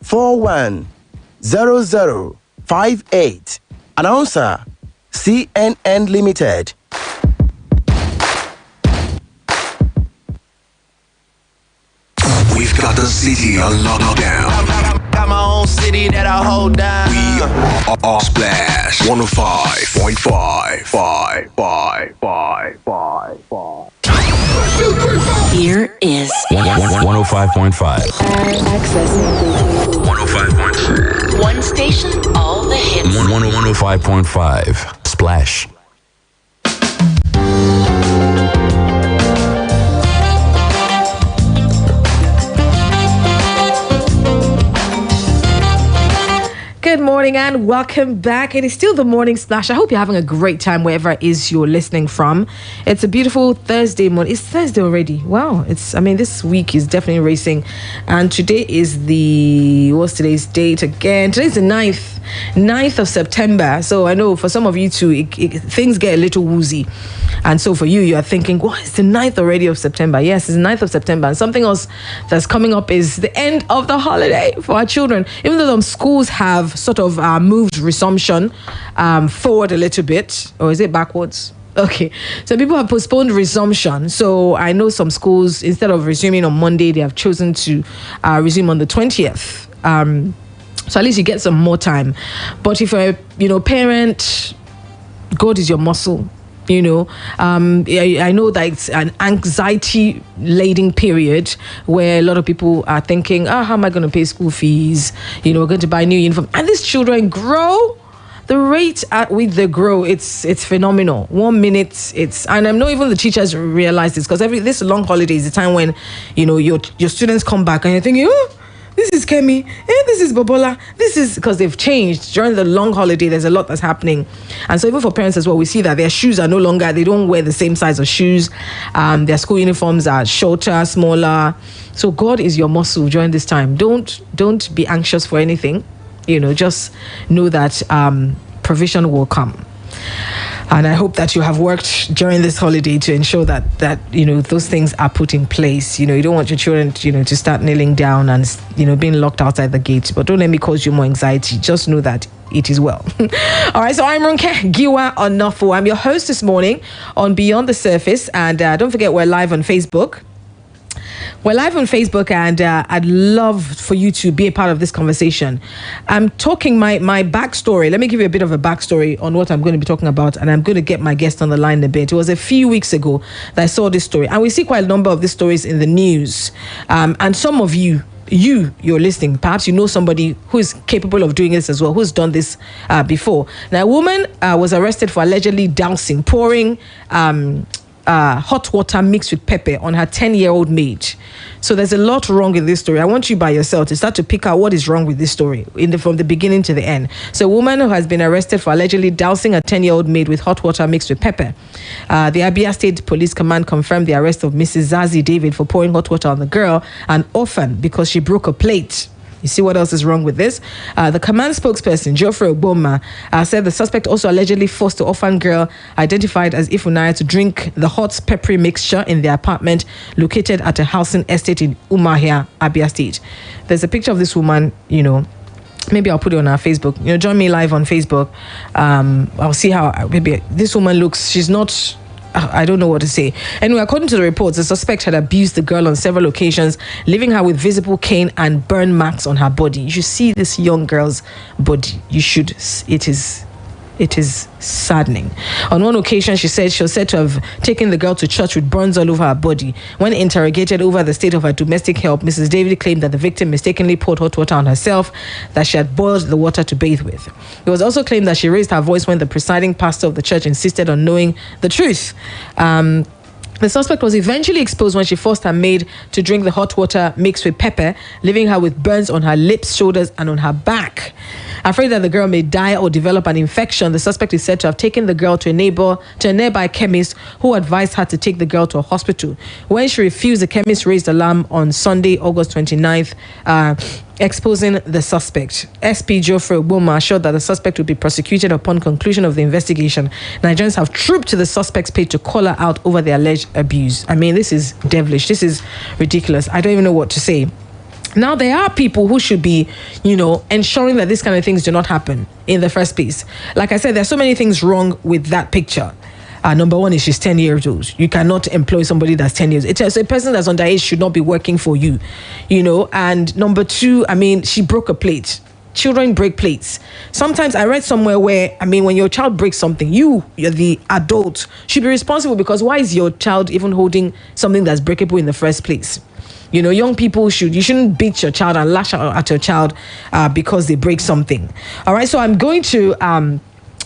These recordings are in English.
410058. Announcer, CNN Limited. We've got the city on lockdown. Got my own city that I hold down. We are Splash 105.5. Here is 105.5. Access 105.5. one station, all the hits. 105.5. Splash. Good morning and welcome back. It is still the Morning Splash. I hope you're having a great time wherever it is you're listening from. It's a beautiful Thursday morning. It's Thursday already. Wow. This week is definitely racing. And today is what's today's date again? Today's the 9th of September. So I know for some of you too, things get a little woozy. And so for you are thinking, what, it's the 9th already of September? Yes, it's the 9th of September. And something else that's coming up is the end of the holiday for our children. Even though some schools have sort of moved resumption forward a little bit, or is it backwards? Okay, so people have postponed resumption. So I know some schools, instead of resuming on Monday, they have chosen to resume on the 20th. So at least you get some more time. But if you're a parent, God is your muscle. I know that it's an anxiety-laden period where a lot of people are thinking, how am I going to pay school fees? We're going to buy new uniform. And these children grow. The rate at which they grow, it's phenomenal. 1 minute, and I'm not even the teachers realize this, because this long holiday is the time when, your students come back and you're thinking, this is Kemi, this is Bobola, this is, because they've changed. During the long holiday, there's a lot that's happening. And so even for parents as well, we see that their shoes are no longer, they don't wear the same size of shoes. Their school uniforms are shorter, smaller. So God is your muscle during this time. Don't be anxious for anything. Just know that provision will come. And I hope that you have worked during this holiday to ensure that those things are put in place. You don't want your children to start kneeling down and being locked outside the gate. But don't let me cause you more anxiety. Just know that it is well. All right, so I'm Ronke Giwa Onafuwa. I'm your host this morning on Beyond the Surface, and don't forget we're live on Facebook. We're live on Facebook, and I'd love for you to be a part of this conversation. I'm talking my backstory. Let me give you a bit of a backstory on what I'm going to be talking about, and I'm going to get my guest on the line in a bit. It was a few weeks ago that I saw this story, and we see quite a number of these stories in the news. And some of you're listening. Perhaps you know somebody who is capable of doing this as well, who's done this before. Now, a woman was arrested for allegedly pouring hot water mixed with pepper on her 10-year-old maid. So there's a lot wrong in this story. I want you by yourself to start to pick out what is wrong with this story from the beginning to the end. So a woman who has been arrested for allegedly dousing a 10-year-old maid with hot water mixed with pepper. The Abia State Police Command confirmed the arrest of Mrs. Zazie David for pouring hot water on the girl, an orphan, because she broke a plate. You see what else is wrong with this? The command spokesperson, Geoffrey Oboma, said the suspect also allegedly forced the orphan girl, identified as Ifunaya, to drink the hot peppery mixture in their apartment located at a housing estate in Umahia, Abia State. There's a picture of this woman, maybe I'll put it on our Facebook. Join me live on Facebook. I'll see how maybe this woman looks. She's not... I don't know what to say. Anyway, according to the reports, the suspect had abused the girl on several occasions, leaving her with visible cane and burn marks on her body. You should see this young girl's body. It is saddening. On one occasion, she was said to have taken the girl to church with burns all over her body. When interrogated over the state of her domestic health, Mrs. David claimed that the victim mistakenly poured hot water on herself, that she had boiled the water to bathe with. It was also claimed that she raised her voice when the presiding pastor of the church insisted on knowing the truth. The suspect was eventually exposed when she forced her maid to drink the hot water mixed with pepper, leaving her with burns on her lips, shoulders, and on her back. Afraid that the girl may die or develop an infection, the suspect is said to have taken the girl to a nearby chemist, who advised her to take the girl to a hospital. When she refused, the chemist raised alarm on Sunday, August 29th, exposing the suspect. SP Geoffrey Oboma assured that the suspect would be prosecuted upon conclusion of the investigation. Nigerians have trooped to the suspect's page to call her out over the alleged abuse. I mean, this is devilish. This is ridiculous. I don't even know what to say. Now, there are people who should be, ensuring that these kind of things do not happen in the first place. Like I said, there's so many things wrong with that picture. Number one is she's 10 years old. You cannot employ somebody that's 10 years. So a person that's underage should not be working for you, And number two, she broke a plate. Children break plates. Sometimes I read somewhere where, when your child breaks something, you're the adult, should be responsible, because why is your child even holding something that's breakable in the first place? Young people you shouldn't beat your child and lash out at your child because they break something. All right, so I'm going to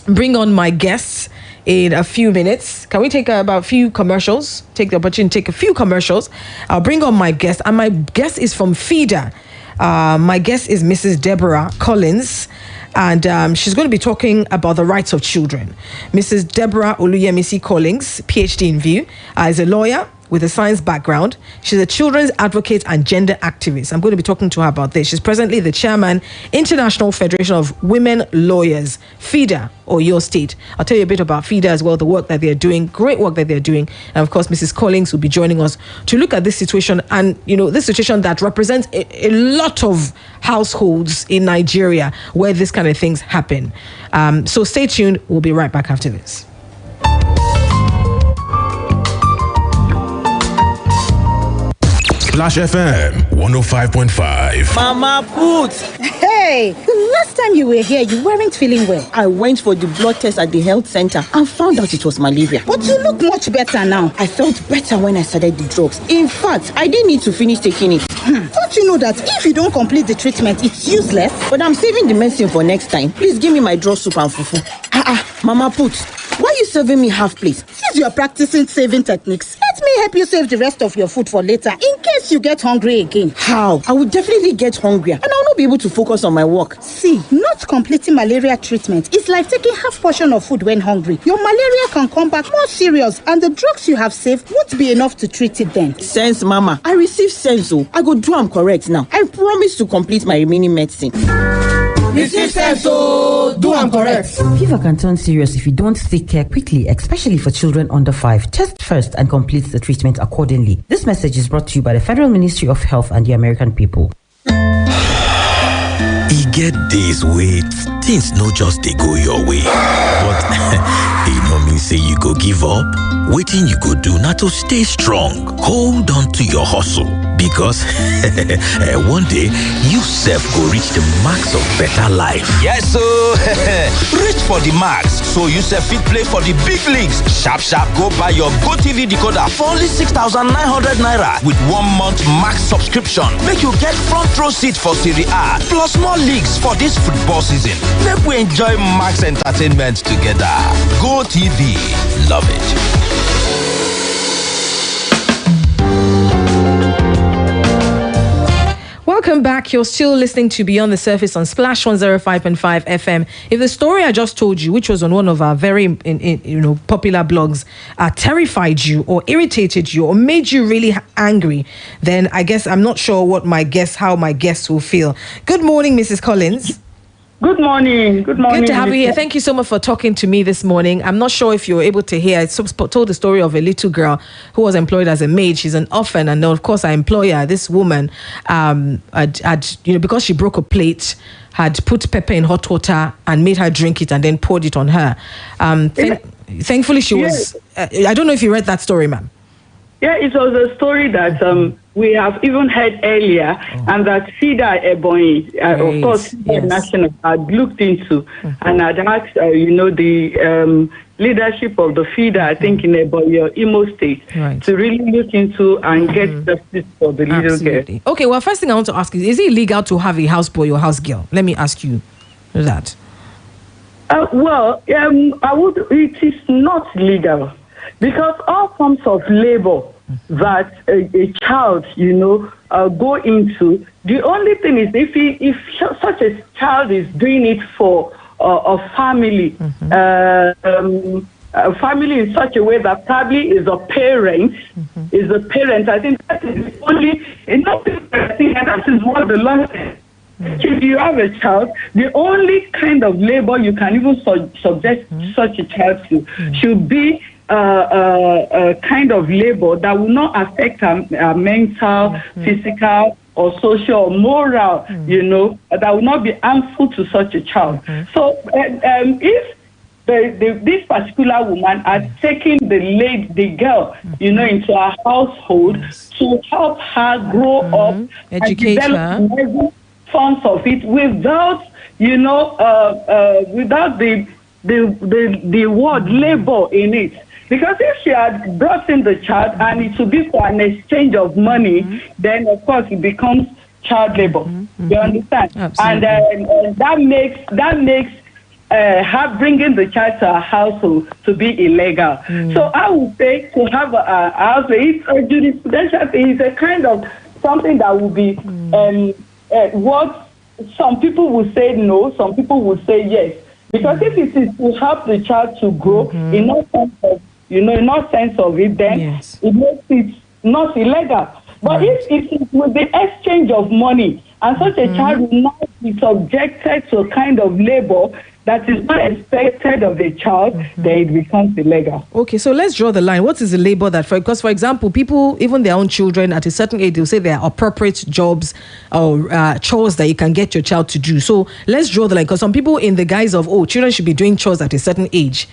bring on my guests in a few minutes. Can we take about a few commercials? Take the opportunity to take a few commercials. I'll bring on my guest, and my guest is from FIDA. My guest is Mrs. Deborah Collins, and she's going to be talking about the rights of children. Mrs. Deborah Oluyemisi Collins, PhD in VIEW, is a lawyer with a science background. She's a children's advocate and gender activist. I'm going to be talking to her about this. She's presently the chairman, International Federation of Women Lawyers, FIDA, or your state. I'll tell you a bit about FIDA as well, the work that they're doing, great work that they're doing. And of course, Mrs. Collins will be joining us to look at this situation, and, this situation that represents a lot of households in Nigeria where this kind of things happen. So stay tuned. We'll be right back after this. Splash FM 105.5. Mama Put! Hey, the last time you were here, you weren't feeling well. I went for the blood test at the health center and found out it was malaria. But you look much better now. I felt better when I started the drugs. In fact, I didn't need to finish taking it. Don't you know that if you don't complete the treatment, it's useless? But I'm saving the medicine for next time. Please give me my draw soup and fufu. Mama Put, why are you serving me half plate? Since you are practicing saving techniques, let me help you save the rest of your food for later, in case you get hungry again. How? I will definitely get hungrier, and I'll not be able to focus on my work. See, not completing malaria treatment is like taking half portion of food when hungry. Your malaria can come back more serious, and the drugs you have saved won't be enough to treat it then. Sense, Mama. I receive sense, so I go do am correct now. I promise to complete my remaining medicine. Receive sense, so do am correct. Fever can turn serious if you don't take care quickly, especially for children under 5. Test first and complete the treatment accordingly. This message is brought to you by the Federal Ministry of Health and the American people. E get days wey things no just dey go your way, but e no mean say you go give up. Wetin you go do na to stay strong, hold on to your hustle, because one day you sef go reach the max of better life. Yes, so reach for the max, so you sef fit play for the big leagues. Sharp go buy your GoTV decoder for only 6,900 naira with 1 month max subscription. Make you get front row seat for Serie A plus more leagues for this football season. Make we enjoy max entertainment together. GoTV, love it. Welcome back. You're still listening to Beyond the Surface on Splash 105.5 FM. If the story I just told you, which was on one of our very popular blogs, terrified you or irritated you or made you really angry, then I guess I'm not sure how my guests will feel. Good morning, Mrs. Collins. Good morning. Good morning. Good to have you here. Thank you so much for talking to me this morning. I'm not sure if you were able to hear. I told the story of a little girl who was employed as a maid. She's an orphan, and of course, our employer, this woman, because she broke a plate, had put pepper in hot water and made her drink it, and then poured it on her. Thankfully, she was. I don't know if you read that story, ma'am. Yeah, it was a story that we have even heard earlier, and that FIDA Ebonyi, of course, yes, National had looked into and had asked, the leadership of the FIDA, I think in Ebonyi, Imo State, to really look into and get justice for the little girl. Okay, well, first thing I want to ask is it illegal to have a houseboy or house girl? Let me ask you that. It is not legal. Because all forms of labor that a child, go into, the only thing is if such a child is doing it for a family, a family in such a way that probably is a parent, I think that is the only, and that is what the law says. If you have a child, the only kind of labor you can even subject such a child to should be a kind of labor that will not affect our mental, physical, or social or moral, that will not be harmful to such a child. So if this particular woman had taken the girl, into her household to help her grow up, educate and her, develop forms of it without, without the word labor in it. Because if she had brought in the child and it would be for an exchange of money, then of course it becomes child labor. You understand? Absolutely. And that makes her bringing the child to her household to be illegal. So I would say to have a house, it's a jurisprudential thing. It's a kind of something that will be what some people will say no, some people will say yes. Because if it is to help the child to grow in no sense of, in no sense of it, then it makes it not illegal. But if it is with the exchange of money, and such a child will not be subjected to a kind of labor that is not expected of a child, then it becomes illegal. Okay, so let's draw the line. What is the labor that, because for example, people, even their own children at a certain age, they'll say there are appropriate jobs or chores that you can get your child to do. So let's draw the line, because some people in the guise of, children should be doing chores at a certain age,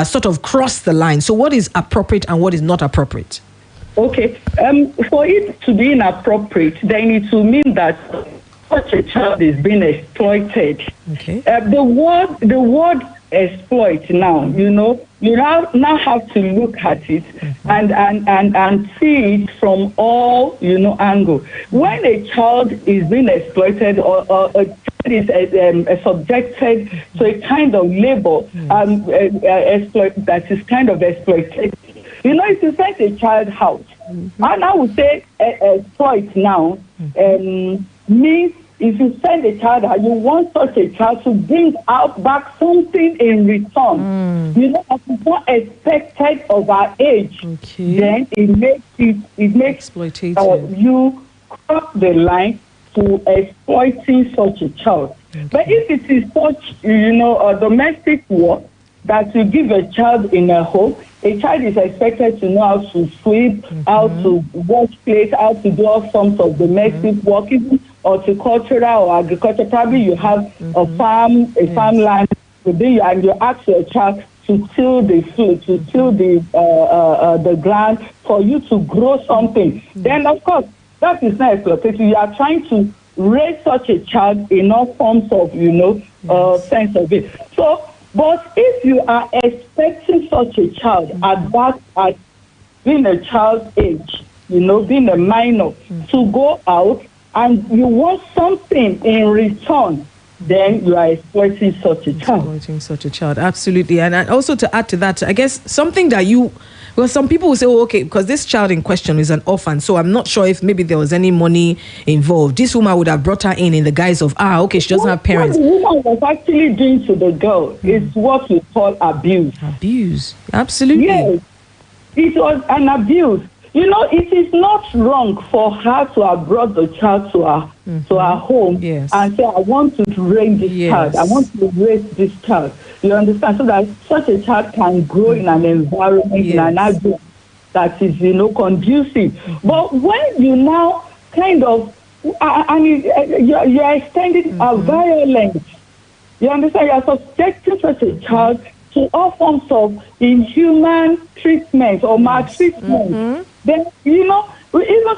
sort of cross the line. So what is appropriate and what is not appropriate? Okay, for it to be inappropriate, then it will mean that such a child is being exploited. Okay. The word exploit now, you now have to look at it and see it from all, angle. When a child is being exploited or a child is subjected to a kind of labor, exploit that is kind of exploited. If you send a child out, and I would say exploit now means if you send a child out, you want such a child to bring out back something in return. That is not expected of our age. Then it makes exploitative. You cross the line to exploiting such a child. But if it is such, a domestic work that you give a child in a home, a child is expected to know how to sweep, how to wash plates, how to do all forms of domestic work, even horticultural or agriculture. Probably you have a farmland within you, and you ask your child to till the field, to till the ground for you to grow something. Then, of course, that is not exploitation. You are trying to raise such a child in all forms of, sense of it. So, but if you are expecting such a child at being a child's age, being a minor, to go out and you want something in return, then you are exploiting such a child. Exploiting such a child, absolutely. And also to add to that, I guess something that some people will say, okay, because this child in question is an orphan, so I'm not sure if maybe there was any money involved. This woman would have brought her in the guise of, okay, she doesn't have parents. What the woman was actually doing to the girl is what we call abuse. Abuse, absolutely. Yes, it was an abuse. It is not wrong for her to have brought the child to her home and say, I want to raise this child. I want to raise this child. You understand? So that such a child can grow in an environment, in an environment that is, conducive. But when you now kind of, you're extending a violence, you understand? You're subjecting such a child to all forms of inhuman treatment or maltreatment. Then, even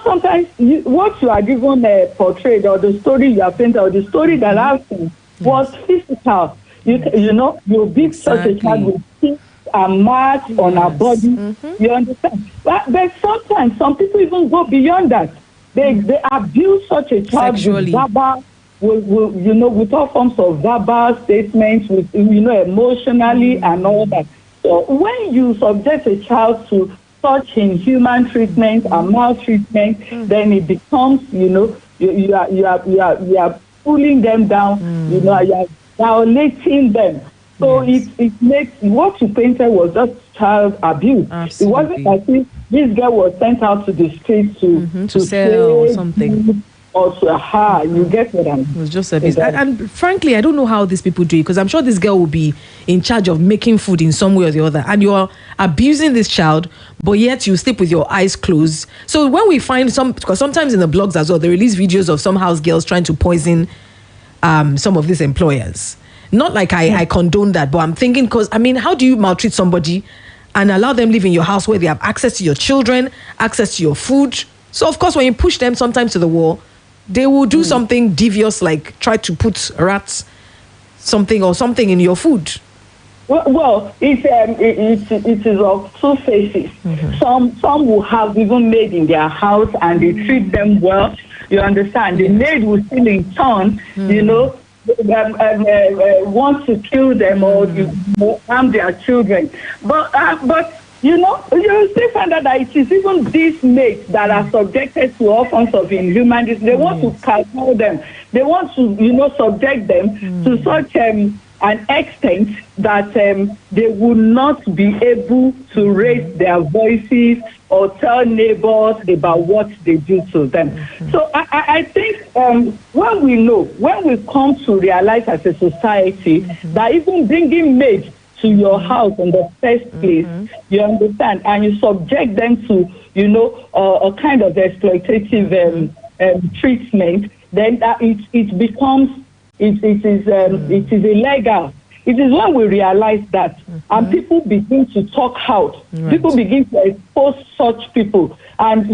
sometimes what you are given portrayed, or the story you are painted, or the story that I've seen was physical. You beat such a child with sticks and marks on her body. You understand? But sometimes some people even go beyond that. They abuse such a child sexually. With verbal, with all forms of verbal statements, with emotionally and all that. So when you subject a child to such inhuman treatment and maltreatment, then it becomes, you are pulling them down, you are violating them. So it makes, what you painted was just child abuse. Absolutely. It wasn't as if this girl was sent out to the streets to sell or something. also, you get what I'm saying. It was just abuse. And frankly, I don't know how these people do it, because I'm sure this girl will be in charge of making food in some way or the other, and you're abusing this child, but yet you sleep with your eyes closed. So when we find because sometimes in the blogs as well, they release videos of some house girls trying to poison some of these employers. Not like I condone that, but I'm thinking, because I mean, how do you maltreat somebody and allow them live in your house where they have access to your children, access to your food? So of course, when you push them sometimes to the wall, they will do something devious, like try to put rats something in your food. Well, it is of two faces. Some will have even made in their house and they treat them well. You understand? The maid will still in turn, want to kill them or harm their children. But you still find out that it is even these maids that are subjected to all forms of inhumanity. They want to control them. They want to, subject them to such an extent that they will not be able to raise their voices or tell neighbors about what they do to them. So I think when we come to realize as a society that even bringing maids to your house in the first place, you understand, and you subject them to, a kind of exploitative treatment, then it becomes, it is illegal. It is when we realize that, and people begin to talk out. Right. People begin to expose such people, and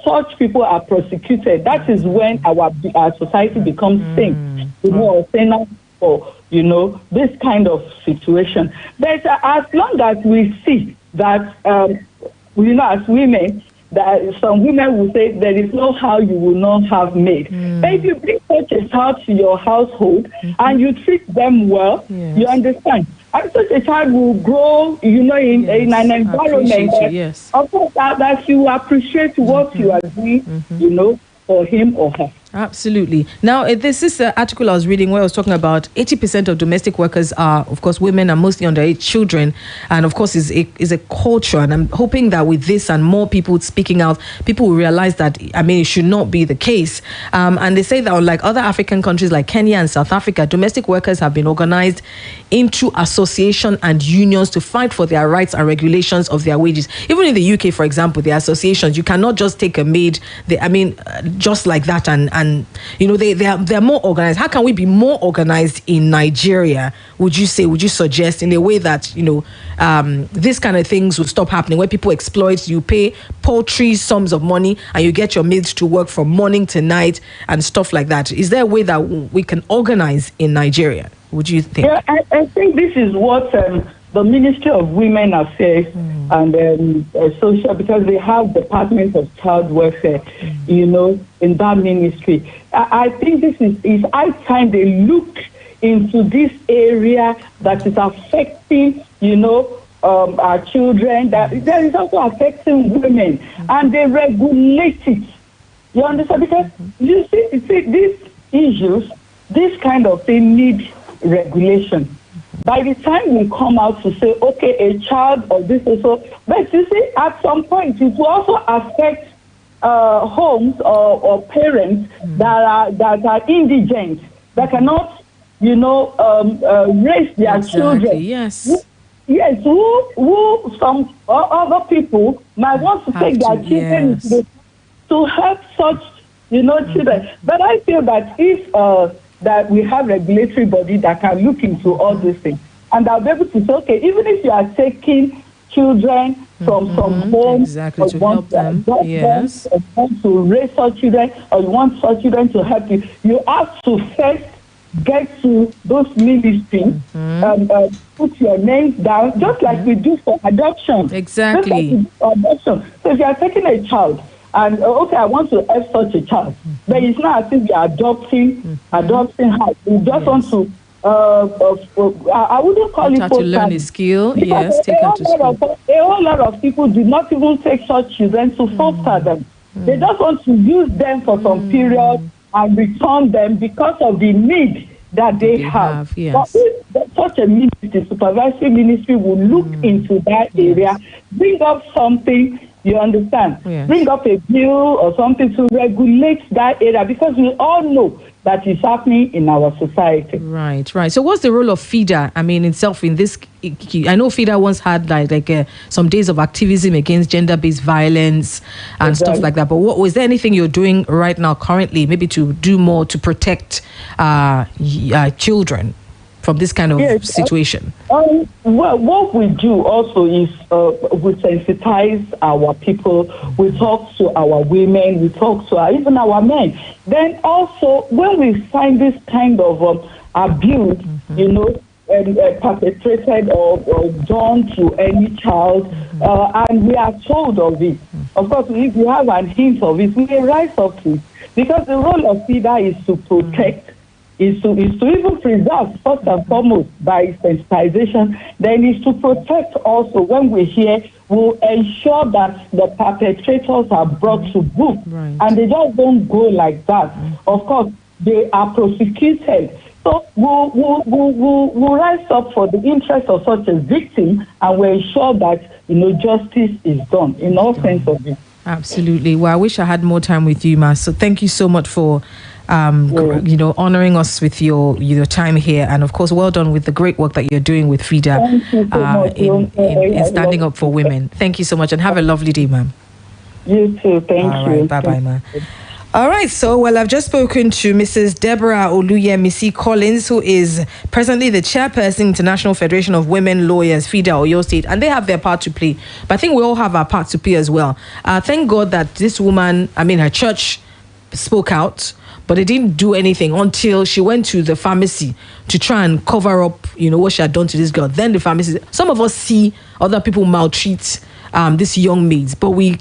such people are prosecuted. That is when our society becomes sane, or saner for this kind of situation. But as long as we see that, as women, that some women will say there is no how you will not have maid. But if you bring such a child to your household and you treat them well, you understand. And such a child will grow, in an environment of course that you appreciate what you are doing, for him or her. Absolutely. Now, this is the article I was reading where I was talking about 80% of domestic workers are, of course, women and mostly underage children. And, of course, is a culture. And I'm hoping that with this and more people speaking out, people will realize that, it should not be the case. And they say that unlike other African countries like Kenya and South Africa, domestic workers have been organized into association and unions to fight for their rights and regulations of their wages. Even in the UK, for example, the associations, you cannot just take a maid, just like that and they're more organized. How can we be more organized in Nigeria, would you suggest, in a way that this kind of things will stop happening, where people exploit, you pay paltry sums of money and you get your maids to work from morning to night and stuff like that? Is there a way that we can organize in Nigeria, would you think? Yeah, I think this is what the Ministry of Women Affairs and social, because they have Department of Child Welfare, in that ministry. I think this is high time they look into this area that is affecting, our children, that is also affecting women, and they regulate it. You understand? Because you see these issues, this kind of thing need regulation. By the time we come out to say, okay, a child or this also, but you see, at some point, it will also affect homes or parents that are indigent, that cannot, raise their children. Yes. Yes, who some other people might want to take their children to help such, children. But I feel that if that we have regulatory body that can look into all these things, and they'll be able to say, okay, even if you are taking children from some homes, or to help them, or want to raise such children, or you want such children to help you, you have to first get to those ministries, put your names down, just like we do for adoption. Exactly. So if you are taking a child, and okay, I want to help such a child, but it's not as if you are adopting her. You just want to, I wouldn't call it to learn a skill. Yes, take her to school. A whole lot of people do not even take such children to foster them. They just want to use them for some period and return them because of the need that they have. Yes. But if such a ministry, supervisory ministry, will look into that area, bring up something You understand? Yes. Bring up a bill or something to regulate that area, because we all know that is happening in our society. Right. So what's the role of FIDA? I mean, itself in this, I know FIDA once had like some days of activism against gender-based violence and stuff like that. But was there anything you're doing right now currently, maybe to do more to protect children from this kind of situation? Well, what we do also is we sensitize our people. We talk to our women. We talk to even our men. Then also, when we find this kind of abuse, perpetrated or done to any child, and we are told of it. Of course, if we have an hint of it, we may rise up to it, because the role of FIDA is to protect. Is to even preserve, first and foremost, by sensitization. Then is to protect also. When we hear, we'll ensure that the perpetrators are brought to book, and they just don't go like that. Of course, they are prosecuted. So we'll rise up for the interest of such a victim, and we'll ensure that justice is done in all sense of it. Absolutely. Well, I wish I had more time with you, Ma. So thank you so much for honoring us with your time here, and of course, well done with the great work that you're doing with FIDA in standing up for women. Thank you so much, and have a lovely day, ma'am. You too. Thank you. Right, bye, ma'am. All right, so I've just spoken to Mrs. Deborah Oluyemisi Collins, who is presently the chairperson, International Federation of Women Lawyers, FIDA, Oyo State, and they have their part to play. But I think we all have our part to play as well. Thank God that this woman, her church spoke out, but they didn't do anything until she went to the pharmacy to try and cover up, what she had done to this girl. Then the pharmacy, some of us see other people maltreat these young maids, but we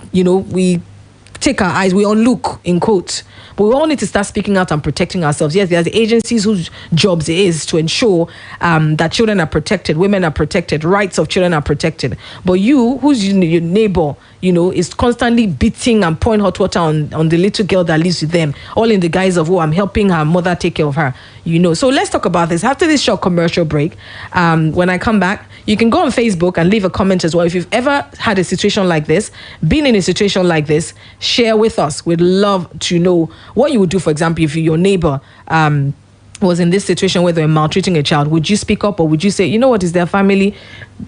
take our eyes, we all look in quotes. But we all need to start speaking out and protecting ourselves. Yes, there's the agencies whose jobs it is to ensure that children are protected, women are protected, rights of children are protected. But you, who's your neighbor, is constantly beating and pouring hot water on the little girl that lives with them, all in the guise of, I'm helping her mother take care of her. So let's talk about this after this short commercial break. When I come back, you can go on Facebook and leave a comment as well. If you've ever had a situation like this, been in a situation like this, share with us. We'd love to know what you would do. For example, if your neighbor was in this situation where they were maltreating a child, would you speak up, or would you say, what is their family?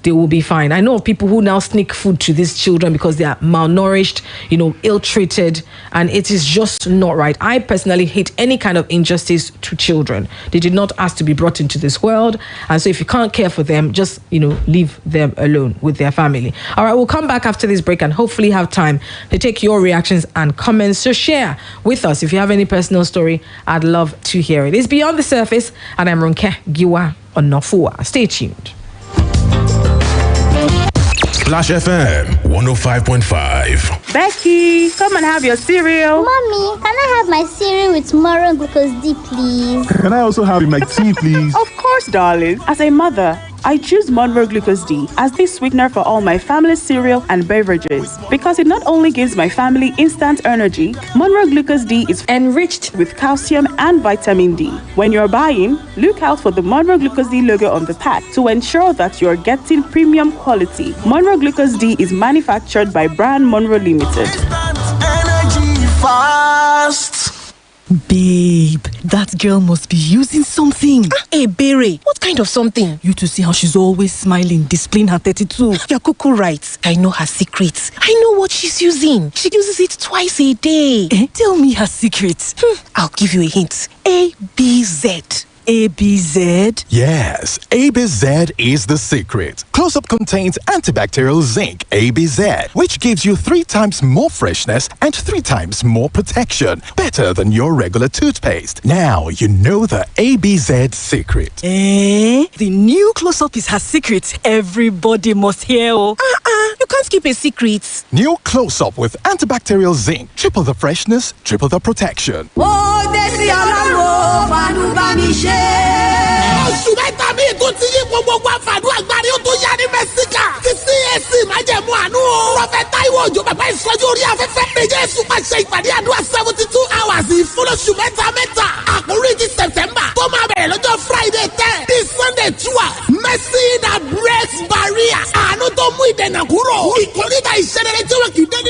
They will be fine. I know of people who now sneak food to these children because they are malnourished, ill-treated, and it is just not right. I personally hate any kind of injustice to children. They did not ask to be brought into this world, and so if you can't care for them, just, leave them alone with their family. All right, we'll come back after this break and hopefully have time to take your reactions and comments. So share with us if you have any personal story. I'd love to hear it. It's Beyond the Surface, and I'm Ronke Giwa Onafuwa. Stay tuned. Splash FM 105.5. Becky, come and have your cereal. Mommy, can I have my cereal with more glucose D, please? Can I also have my tea, please? Of course, darling. As a mother, I choose Monroe Glucose D as the sweetener for all my family's cereal and beverages because it not only gives my family instant energy, Monroe Glucose D is enriched with calcium and vitamin D. When you're buying, look out for the Monroe Glucose D logo on the pack to ensure that you're getting premium quality. Monroe Glucose D is manufactured by Brand Monroe Limited. Energy fast. Babe, that girl must be using something. Hey, Berry, what kind of something? You to see how she's always smiling, displaying her 32. You're cuckoo right. I know her secrets. I know what she's using. She uses it twice a day. Tell me her secrets. I'll give you a hint. ABZ. ABZ? Yes, ABZ is the secret. Close-Up contains antibacterial zinc, ABZ, which gives you 3 times more freshness and 3 times more protection. Better than your regular toothpaste. Now you know the ABZ secret. The new Close-Up is her secret. Everybody must hear. You can't keep a secret. New Close-Up with antibacterial zinc. Triple the freshness, triple the protection. Oṣù mẹ́ta míì tó ti yí gbogbo àfàdúrà àgbárí ó tó yá ní Mẹ́síkà. Ti CAC májẹ̀mú àánú. Prọfẹ̀t Táíwò Òjó bàbá ìsọjí orí afẹ́fẹ́. Jésù máa ṣe ìpàdé àdúrà 72 hours ìfúnlóṣù mẹ́ta. Àkórí ti September tó máa bẹ̀rẹ̀ lọ́jọ́ Friday 10 ní Sunday 12. Mercy that breaks barriers. Àánú tó mú ìdènà kúrò. Ìkórìtà ìṣẹ̀lẹ̀ tí wọ́n kì í dé ní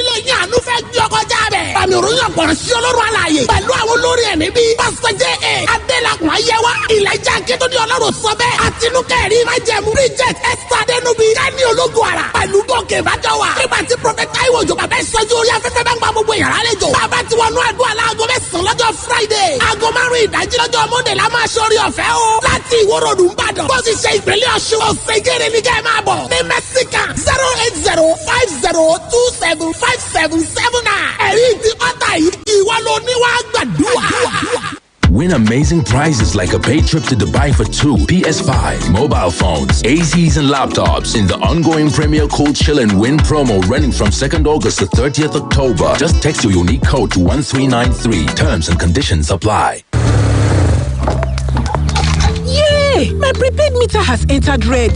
fàmì òròyìn ọ̀pọ̀rọ̀ sí ọlọ́run alààyè pẹ̀lú àwọn olórí ẹ̀mí bíi pásítọ̀ J.A. Adélakùn Ayẹwà Ìlàjà Akétúndé ọlọ́run sọ bẹ́ẹ̀ àtinúkẹ́rì májẹ̀mú Bridget Esther Adénúbí Kẹ́ni ológun àrà pẹ̀lú gòkè ìbájọ́wà nígbà tí Prophet Taiwo Òjó bàbá ìsọjí orí afẹ́fẹ́ bá ń gba gbogbo yàrá àlejò bàbá tí wọnú àdúrà láago 9 lọ́jọ́ Friday aago 5 ìdájí lọ́jọ́ Monday la máa ṣorí ọ̀fẹ́ o láti ìwòròdú Ìbàdàn bó ti ṣe ìpínlẹ̀ Ọ̀ṣun òṣèjèrè ní kẹ́ ẹ máa bọ̀ ní Mẹ́síkà 08050275779 ẹ̀rí ti ọ̀tà yìí ìwọ ló ní wàá gbàdúrà. Win amazing prizes like a paid trip to Dubai for 2, PS5, mobile phones, ACs and laptops in the ongoing Premier Cool Chill and Win promo running from 2nd August to 30th October. Just text your unique code to 1393. Terms and conditions apply. Yay! My prepaid meter has entered red.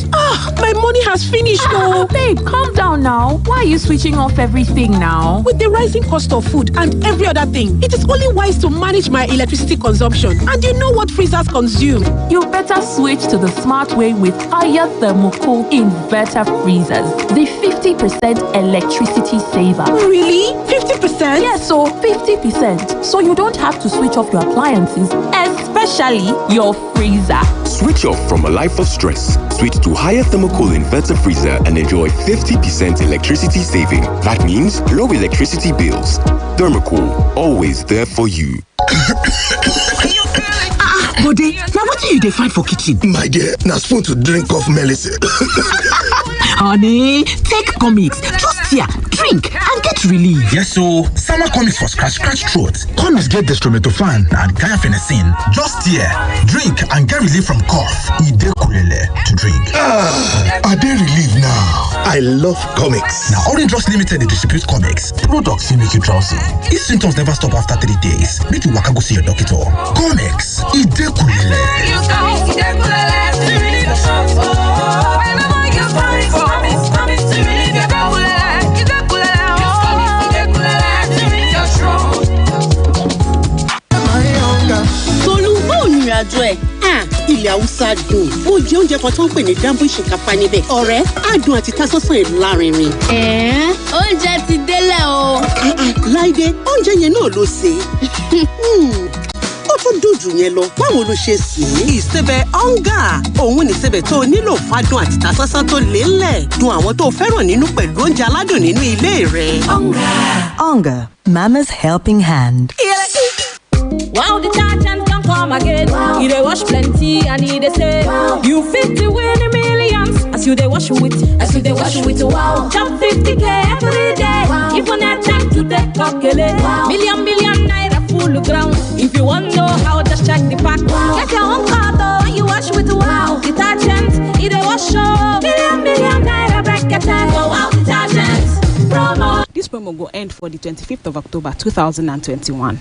My money has finished though. Babe, calm down now. Why are you switching off everything now? With the rising cost of food and every other thing, it is only wise to manage my electricity consumption. And you know what freezers consume. You better switch to the smart way with higher thermocool inverter freezers. The 50% electricity saver. Really? 50%? Yes, so 50%. So you don't have to switch off your appliances, especially your freezer. Switch off from a life of stress. Switch to higher thermocool inverter freezer and enjoy 50% electricity saving. That means low electricity bills. Thermocool, always there for you. Bode, now what do you find for kitchen? My dear, now spoon to drink off medicine. Honey, take comics. Just here, drink and get relief. Yes, so summer comics for scratch throat. Comics get dextromethorphan and guanfacine. Just here, drink and get relief from cough. Ide kulele to drink. Are they relief now? I love comics. Now, Orange Drugs Limited, they distribute comics. Products will make you drowsy. If symptoms never stop after 3 days, make you waka go see your doctor. Comics, Ide kulele. Ilẹ̀ Haúsá dùn. Ó jẹ oúnjẹ kan tó ń pè ní dambu ìṣèkápá níbẹ̀. Ọ̀rẹ́, adùn àti tasọ́sàn ẹ̀ lárinrin. Oúnjẹ ti délẹ̀ o. Láìdé, oúnjẹ yẹn náà ló ṣe. Ó tún dùn jù yẹn lọ. Báwo ló ṣe sè é? Ìsebẹ̀ ọ̀ngà. Òun ni ìsebẹ̀ tó nílò fádùn àti tasọ́sàn tó lélẹ̀. Dùn àwọn tó fẹ́ràn nínú pẹ̀lú oúnjẹ aládùn nínú ilé rẹ̀. Onga, Mama's helping hand. Wow, detergent can come again. Wow. You dey wash plenty and you dey say wow. You fit to win the millions as you dey wash with. Wow. Jump 50K every day. Wow. If you not time to take calculate. Wow. Million naira full ground. If you want know how, just check the pack. Wow. Get your own car though when you wash with wow. Detergent, you dey wash show. Million naira bracket. Wow, detergent promo. This promo will end for the 25th of October 2021.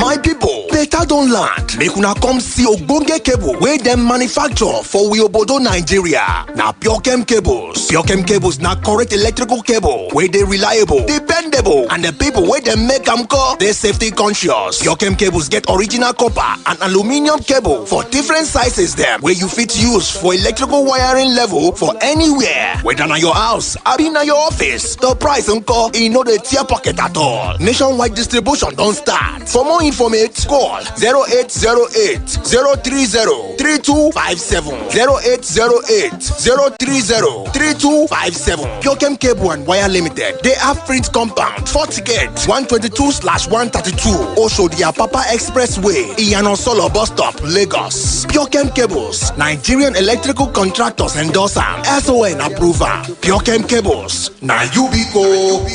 My people, better don land. Make una come see ogbonge cable wey dem manufacture for Obodo, Nigeria. Na Pure Cables. Pure Cables na correct electrical cable wey dey reliable, dependable, and the people wey dem make am call dey safety conscious. Pure Cables get original copper and aluminium cable for different sizes dem wey you fit use for electrical wiring level for anywhere. Whether na your house, abi na your office, the price nko e no dey tear pocket at all. Nationwide distribution don start. For more information, call 0808 030 3257 0808 030 3257. Pure Cable and Wire Limited. They have print compound 40 gate 122/132 Oshodi Apapa Expressway, Iyano Solo bus stop, Lagos. Pure Cables, Nigerian electrical contractors endorser, SON approval. Pure Cables. Now you be go.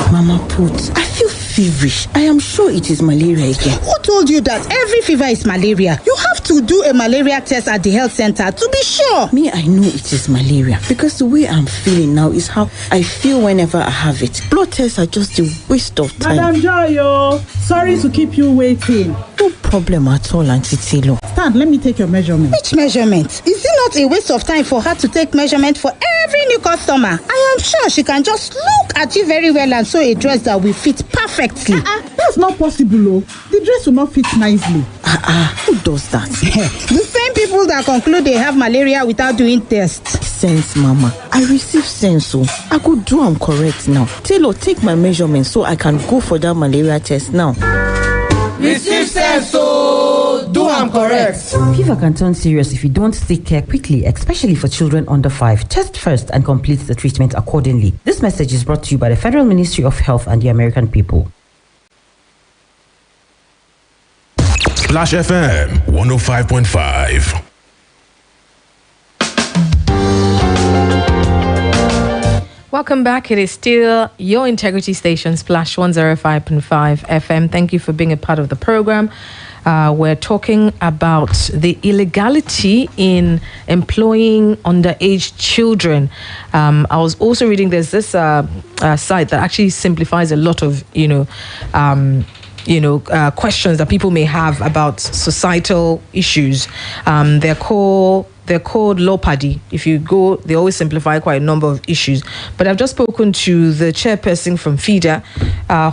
Mama Put, I feel feverish. I am sure it is malaria again. Who told you that every fever is malaria? You have to do a malaria test at the health center to be sure. Me, I know it is malaria because the way I'm feeling now is how I feel whenever I have it. Blood tests are just a waste of time. Madam Joyo, sorry to keep you waiting. No problem at all, Auntie Tilo. Stand, let me take your measurement. Which measurement? Is it not a waste of time for her to take measurement for every new customer? I am sure she can just look at you very well and sew a dress that will fit perfectly. That's not possible, oh. The dress will not fit nicely. Who does that? The same people that conclude they have malaria without doing tests. Sense, Mama. I receive sense, so I could do am correct now. Taylor, take my measurements so I can go for that malaria test now. Receive sense, so do am correct. Fever can turn serious if you don't take care quickly, especially for children under 5. Test first and complete the treatment accordingly. This message is brought to you by the Federal Ministry of Health and the American people. Splash FM 105.5. Welcome back. It is still your integrity station, Splash 105.5 FM. Thank you for being a part of the program. We're talking about the illegality in employing underage children. I was also reading there's this site that actually simplifies a lot of questions that people may have about societal issues. They're called Lopadi. If you go, they always simplify quite a number of issues. But I've just spoken to the chairperson from FIDA,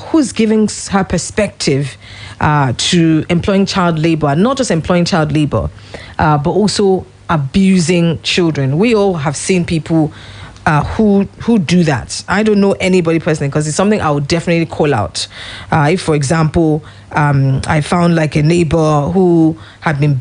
who's giving her perspective to employing child labor, not just employing child labor, but also abusing children. We all have seen people who do that. I don't know anybody personally because it's something I would definitely call out. If, for example, I found like a neighbor who had been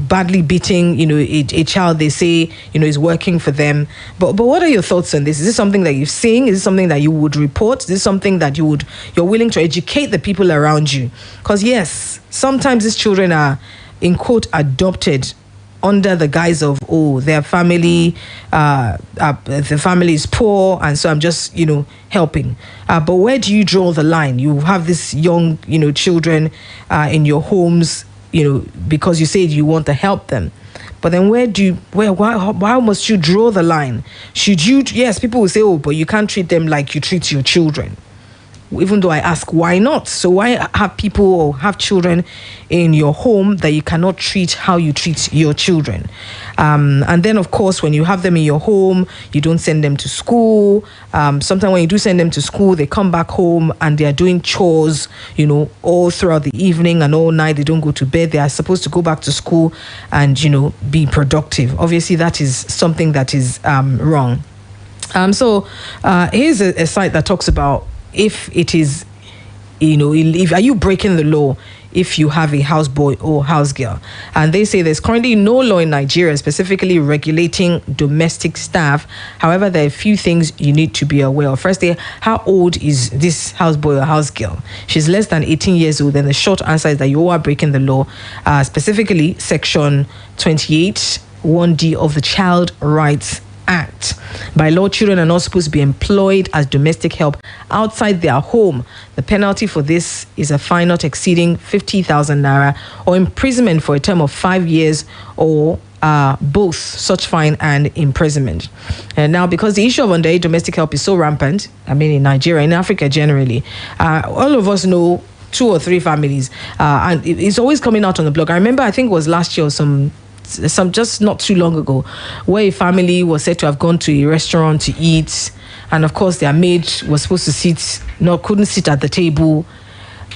badly beating, a child they say, is working for them. But what are your thoughts on this? Is this something that you've seen? Is this something that you would report? Is this something that you're willing to educate the people around you? Because yes, sometimes these children are, in quote, adopted under the guise of, their family, the family is poor, and so I'm just, helping. But where do you draw the line? You have this young, children in your homes, because you said you want to help them. But then why must you draw the line? Should you, yes, people will say, but you can't treat them like you treat your children. Even though I ask, why not? So why have people or have children in your home that you cannot treat how you treat your children? And then, of course, when you have them in your home, you don't send them to school. Sometimes when you do send them to school, they come back home and they are doing chores, all throughout the evening and all night. They don't go to bed. They are supposed to go back to school and, be productive. Obviously, that is something that is wrong. So here's a site that talks about if it is, are you breaking the law if you have a houseboy or housegirl? And they say there's currently no law in Nigeria specifically regulating domestic staff. However, there are a few things you need to be aware of. Firstly, how old is this houseboy or housegirl? She's less than 18 years old. Then the short answer is that you are breaking the law, specifically Section 28, 1D of the Child Rights Act. By law, children are not supposed to be employed as domestic help outside their home. The penalty for this is a fine not exceeding 50,000 naira or imprisonment for a term of 5 years or both such fine and imprisonment. And now, because the issue of underage domestic help is so rampant, in Nigeria, in Africa generally, all of us know 2 or 3 families, and it's always coming out on the blog. I remember, I think it was last year or some just not too long ago, where a family was said to have gone to a restaurant to eat, and of course their maid was supposed to couldn't sit at the table,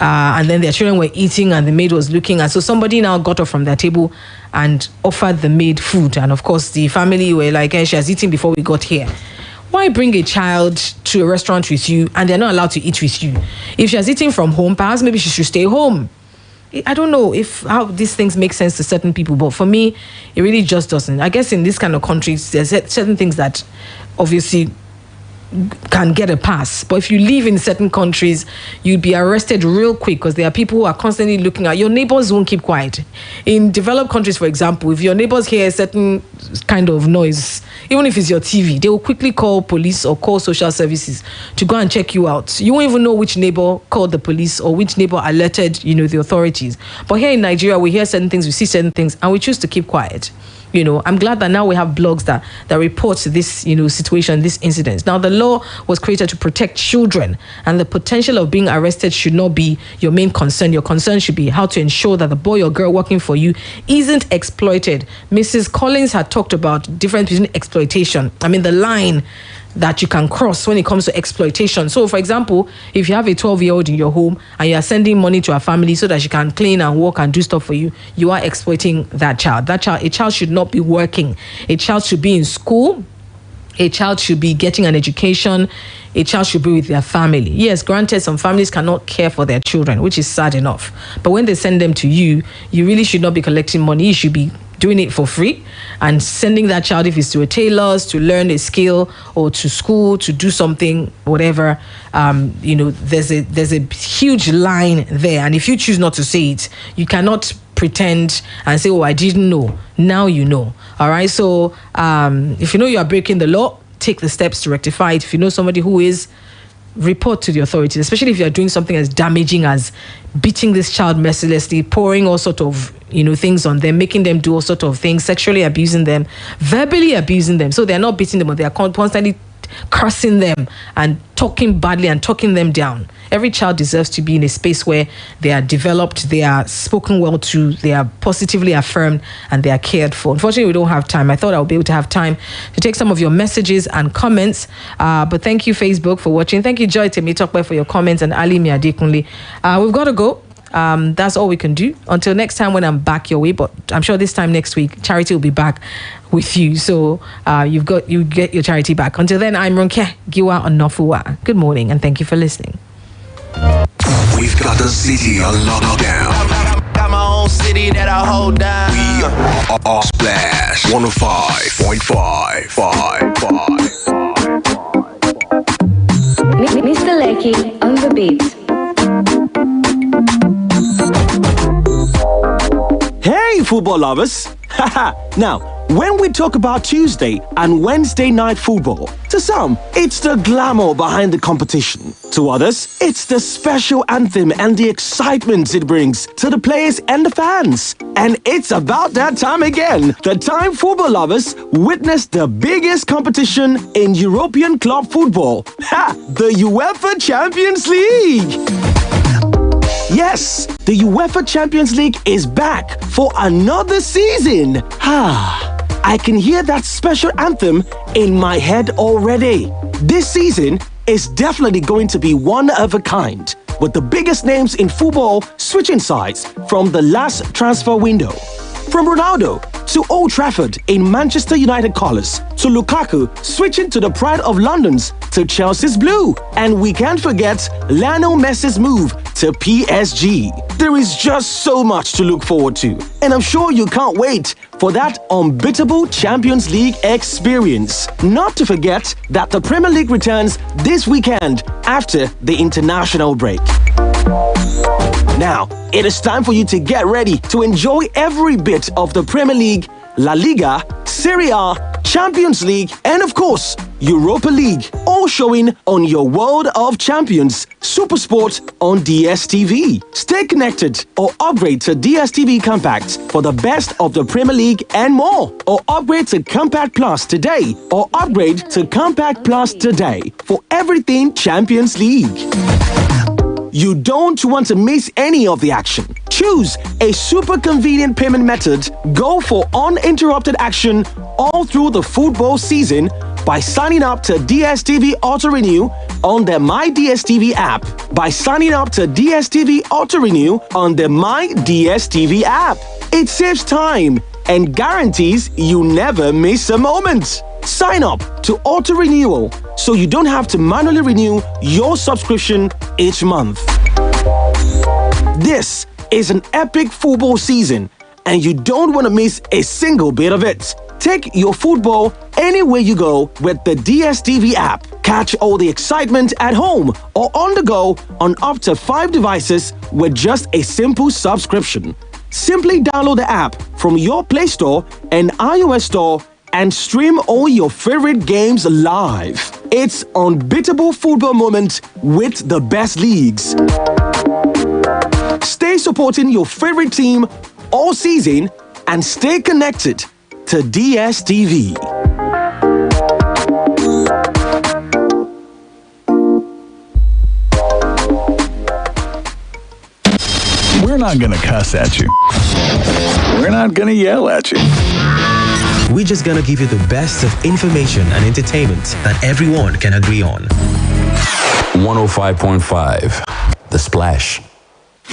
and then their children were eating and the maid was looking, and so somebody now got up from their table and offered the maid food, and of course the family were like, she has eaten before we got here. Why bring a child to a restaurant with you and they're not allowed to eat with you? If she has eaten from home, perhaps maybe she should stay home. I don't know how these things make sense to certain people, but for me, it really just doesn't. I guess in this kind of countries, there's certain things that obviously can get a pass. But if you live in certain countries, you'd be arrested real quick because there are people who are constantly looking at your neighbors won't keep quiet. In developed countries, for example, if your neighbors hear a certain kind of noise, even if it's your TV, they will quickly call police or call social services to go and check you out. You won't even know which neighbor called the police or which neighbor alerted, the authorities. But here in Nigeria, we hear certain things, we see certain things, and we choose to keep quiet. I'm glad that now we have blogs that report this, situation, this incident. Now, the law was created to protect children, and the potential of being arrested should not be your main concern. Your concern should be how to ensure that the boy or girl working for you isn't exploited. Mrs. Collins had talked about difference between exploitation. The line that you can cross when it comes to exploitation. So, for example, if you have a 12-year-old in your home and you are sending money to a family so that she can clean and work and do stuff for you, you are exploiting that child. A child should not be working. A child should be in school. A child should be getting an education. A child should be with their family. Yes, granted, some families cannot care for their children, which is sad enough. But when they send them to you, you really should not be collecting money. You should be doing it for free and sending that child, if it's to a tailor's, to learn a skill, or to school to do something, whatever. There's a huge line there, and if you choose not to say it, you cannot pretend and say, oh, I didn't know. Now you know. All right. So if you know you are breaking the law, take the steps to rectify it. If you know somebody who is, report to the authorities, especially if you are doing something as damaging as beating this child mercilessly, pouring all sort of things on them, making them do all sort of things, sexually abusing them, verbally abusing them. So they're not beating them, but they are constantly cursing them and talking badly and talking them down. Every child deserves to be in a space where they are developed, they are spoken well to, they are positively affirmed, and they are cared for. Unfortunately, we don't have time. I thought I would be able to have time to take some of your messages and comments. But thank you, Facebook, for watching. Thank you, Joy Temitokwe, for your comments, and Ali Miadekunle. We've got to go. That's all we can do. Until next time when I'm back your way, but I'm sure this time next week, Charity will be back with you. So you get your Charity back. Until then, I'm Ronke Giwa Onafuwa. Good morning, and thank you for listening. We've got the city on lockdown. Got my own city that I hold down. We are Splash 105.5. Mr. Lecky on the beat. Hey, football lovers! Now, when we talk about Tuesday and Wednesday night football, to some, it's the glamour behind the competition. To others, it's the special anthem and the excitement it brings to the players and the fans. And it's about that time again. The time football lovers witness the biggest competition in European club football. The UEFA Champions League! Yes, the UEFA Champions League is back for another season. I can hear that special anthem in my head already. This season is definitely going to be one of a kind, with the biggest names in football switching sides from the last transfer window. From Ronaldo to Old Trafford in Manchester United colours, to Lukaku switching to the pride of London's to Chelsea's blue. And we can't forget Lionel Messi's move to PSG. There is just so much to look forward to, and I'm sure you can't wait for that unbeatable Champions League experience. Not to forget that the Premier League returns this weekend after the international break. Now, it is time for you to get ready to enjoy every bit of the Premier League, La Liga, Serie A, Champions League, and of course, Europa League, all showing on your World of Champions, Supersport on DSTV. Stay connected or upgrade to DSTV Compact for the best of the Premier League and more. Or upgrade to Compact Plus today. Or upgrade to Compact Plus today for everything Champions League. You don't want to miss any of the action. Choose a super convenient payment method. Go for uninterrupted action all through the football season by signing up to DSTV Auto Renew on the My DSTV app. By signing up to DSTV Auto Renew on the My DSTV app. It saves time and guarantees you never miss a moment. Sign up to Auto Renewal so you don't have to manually renew your subscription each month. This is an epic football season, and you don't want to miss a single bit of it. Take your football anywhere you go with the DSTV app. Catch all the excitement at home or on the go on up to 5 devices with just a simple subscription. Simply download the app from your Play Store and iOS Store and stream all your favorite games live. It's unbeatable football moment with the best leagues. Stay supporting your favorite team all season and stay connected to DSTV. We're not gonna cuss at you. We're not gonna yell at you. We're just gonna give you the best of information and entertainment that everyone can agree on. 105.5 The Splash.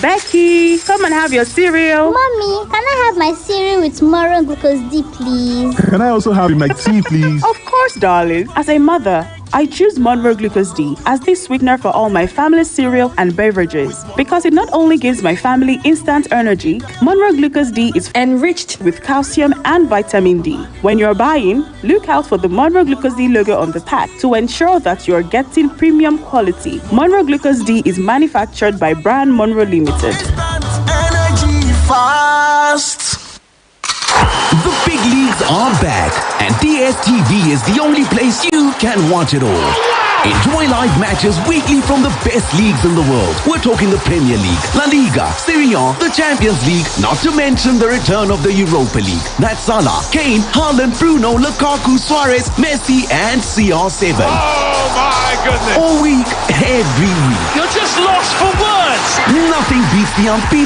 Becky, come and have your cereal. Mommy, can I have my cereal with more glucose D, please? Can I also have my tea, please? Of course, darling. As a mother, I choose Monroe Glucose D as the sweetener for all my family's cereal and beverages because it not only gives my family instant energy, Monroe Glucose D is enriched with calcium and vitamin D. When you're buying, look out for the Monroe Glucose D logo on the pack to ensure that you're getting premium quality. Monroe Glucose D is manufactured by Brand Monroe Limited. Energy fast. The big leagues are back, and DSTV is the only place you can watch it all. Enjoy live matches weekly from the best leagues in the world. We're talking the Premier League, La Liga, Serie A, the Champions League, not to mention the return of the Europa League. That's Salah, Kane, Haaland, Bruno, Lukaku, Suarez, Messi, and CR7. Oh my goodness! All week, every week. You're just lost for words! Nothing beats the unbeatable